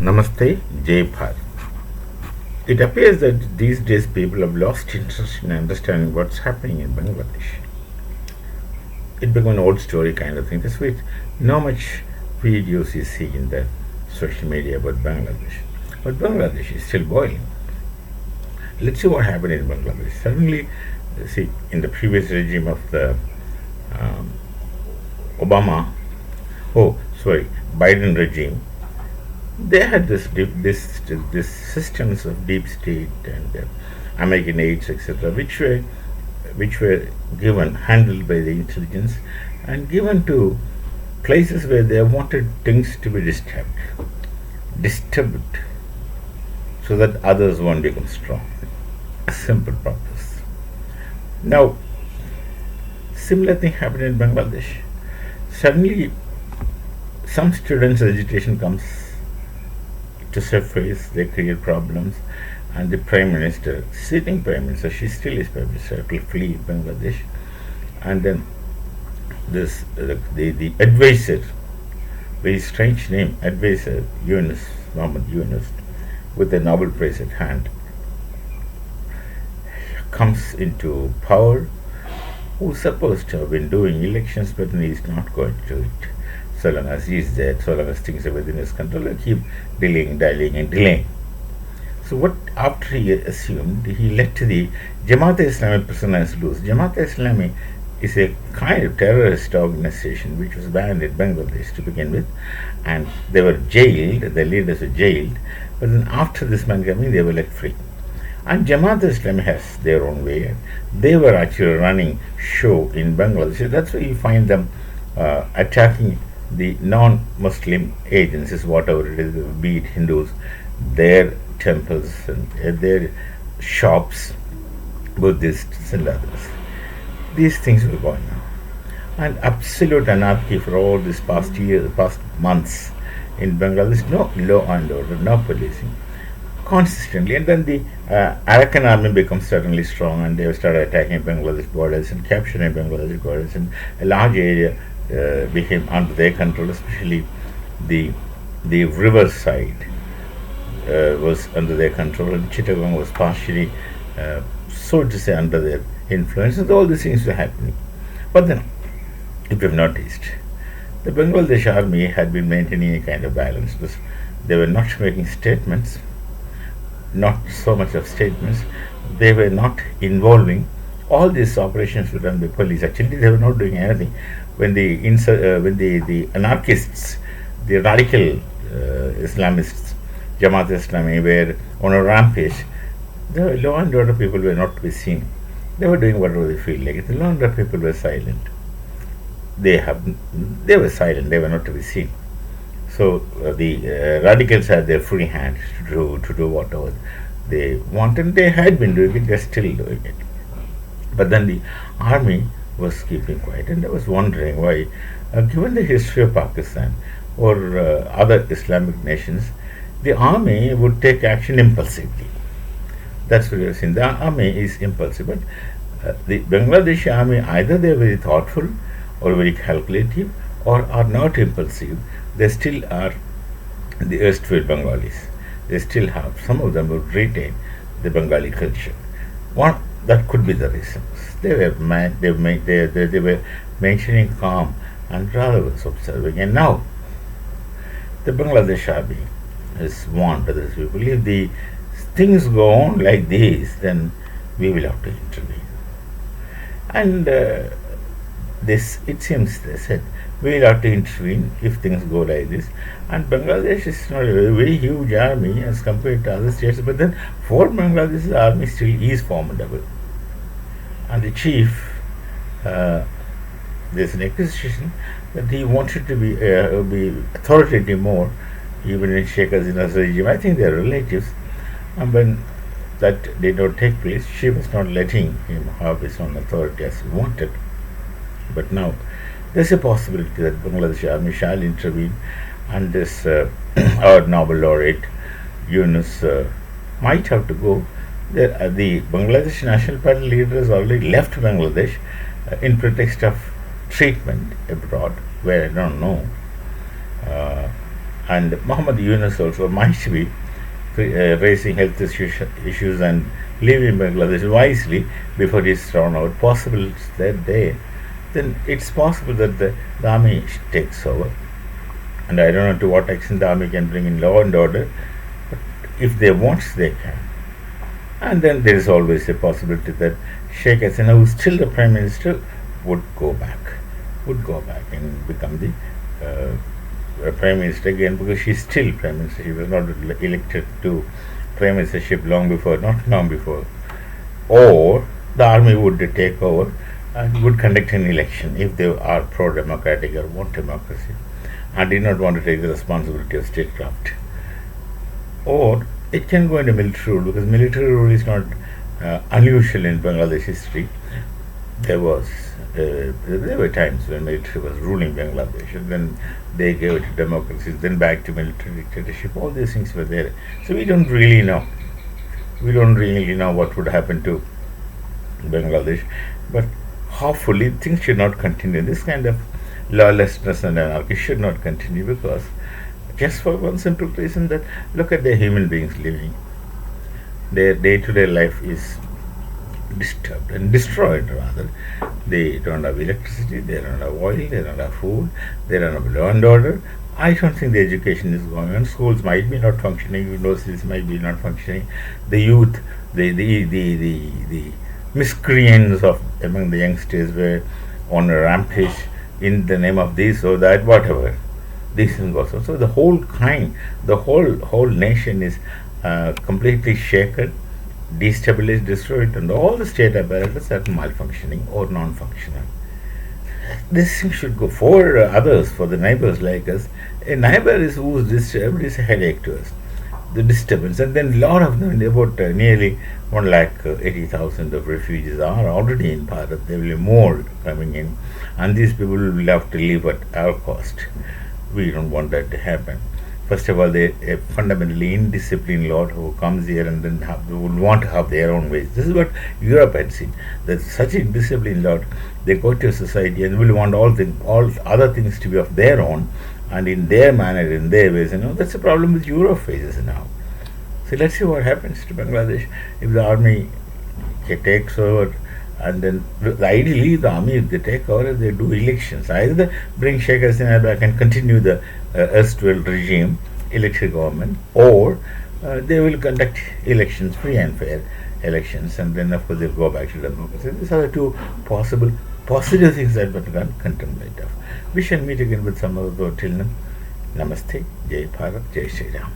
Namaste, Jai Bharat. It appears that these days people have lost interest in understanding what's happening in Bangladesh. It became an old story kind of thing. That's why not much videos you see in the social media about Bangladesh. But Bangladesh is still boiling. Let's see what happened in Bangladesh. Suddenly, see, in the previous regime of the um, Biden regime, they had this systems of deep state and American aids, etc., which were handled by the intelligence, and given to places where they wanted things to be disturbed, so that others won't become strong. A simple purpose. Now, similar thing happened in Bangladesh. Suddenly, some students' agitation comes to surface, they create problems, and the Prime Minister, sitting Prime Minister, she still is Prime Minister, will flee Bangladesh, and then the advisor, very strange name, advisor Mohammed Yunus, with the Nobel Prize at hand, comes into power, who's supposed to have been doing elections, but he is not going to do it. So long as he is there, so long as things are within his control, he'll keep delaying. So what after he assumed, he let the Jamaat-e-Islami prisoners loose. Jamaat-e-Islami is a kind of terrorist organization which was banned in Bangladesh to begin with, and they were jailed, the leaders were jailed, but then after this man coming, they were let free. And Jamaat-e-Islami has their own way. They were actually running show in Bangladesh. That's why you find them attacking the non-Muslim agencies, whatever it is, be it Hindus, their temples and their shops, Buddhists and others. These things were going on. And absolute anarchy for all these past months in Bangladesh. No law and order, no policing, consistently. And then the Arakan army becomes suddenly strong, and they started attacking Bangladesh borders and capturing Bangladesh borders, and a large area became under their control, especially the river side was under their control, and Chittagong was partially, so to say, under their influence. And all these things were happening. But then, if you have noticed, the Bangladesh army had been maintaining a kind of balance, because they were not making statements, not so much of statements, they were not involving. All these operations were done by police. Actually, they were not doing anything. When the anarchists, the radical Islamists, Jamaat-e-Islami, were on a rampage, the law and order people were not to be seen. They were doing whatever they feel like. The law and order people were silent. They were silent. They were not to be seen. So the radicals had their free hand to do whatever they wanted. They had been doing it. They're still doing it. But then the army was keeping quiet, and I was wondering why, given the history of Pakistan or other Islamic nations, the army would take action impulsively. That's what you're saying. The army is impulsive, but the Bangladeshi army, either they're very thoughtful or very calculative, or are not impulsive. They still are the erstwhile Bengalis. They still have, some of them would retain the Bengali culture. That could be the reasons. They were maintaining calm and rather was observing. And now, the Bangladesh army has warned others people, if the things go on like this, then we will have to intervene. And it seems they said, we will have to intervene if things go like this. And Bangladesh is not a very huge army as compared to other states, but then for Bangladesh, the army still is formidable. And the chief, there's an accusation that he wanted to be authoritative more, even in Sheikh Hasina's regime. I think they're relatives. And when that did not take place, she was not letting him have his own authority as he wanted. But now, there's a possibility that Bangladesh army shall intervene, and this our Nobel laureate Yunus might have to go. The Bangladesh National Party leader has already left Bangladesh in pretext of treatment abroad, where I don't know. And Muhammad Yunus also might be raising health issues and leaving Bangladesh wisely before he's thrown out. Possible that day, then it's possible that the army takes over. And I don't know to what extent the army can bring in law and order, but if they want, they can. And then there is always a possibility that Sheikh Hasina, who is still the prime minister, would go back and become the prime minister again, because she is still prime minister. She was not elected to prime ministership not long before. Or the army would take over and would conduct an election if they are pro-democratic or want democracy and did not want to take the responsibility of statecraft. Or it can go into military rule, because military rule is not unusual in Bangladesh history. There were times when military was ruling Bangladesh, and then they gave it to democracy, then back to military dictatorship. All these things were there. So we don't really know. We don't really know what would happen to Bangladesh. But hopefully things should not continue. This kind of lawlessness and anarchy should not continue, because just for one simple reason, that look at the human beings living. Their day-to-day life is disturbed and destroyed rather. They don't have electricity, they don't have oil, they don't have food, they don't have law and order. I don't think the education is going on. Schools might be not functioning, universities might be not functioning. The youth, the miscreants of among the youngsters were on a rampage in the name of this or that, whatever. This thing goes on. So the whole whole nation is completely shaken, destabilized, destroyed, and all the state apparatus are malfunctioning or non-functional. This thing should go for others, for the neighbors like us. A neighbor is who is disturbed is a headache to us. The disturbance, and then a lot of them, about nearly 1,80,000 of refugees are already in Bharat. There will be more coming in, and these people will have to live at our cost. We don't want that to happen. First of all, they a fundamentally indisciplined lot who comes here and then would want to have their own ways. This is what Europe had seen. That such a disciplined lot, they go to a society and will want all other things to be of their own and in their manner, in their ways. That's the problem which Europe faces now. So let's see what happens to Bangladesh if the army takes over. And then ideally the army, if they take over, they do elections. Either they bring Sheikh Hasina back and continue the erstwhile regime, elected government, or they will conduct elections, free and fair elections, and then of course they'll go back to democracy. These are the two possible positive things that one can contemplate of. We shall meet again with some other thought. Till then, Namaste, Jai Bharat, Jai Shri Ram.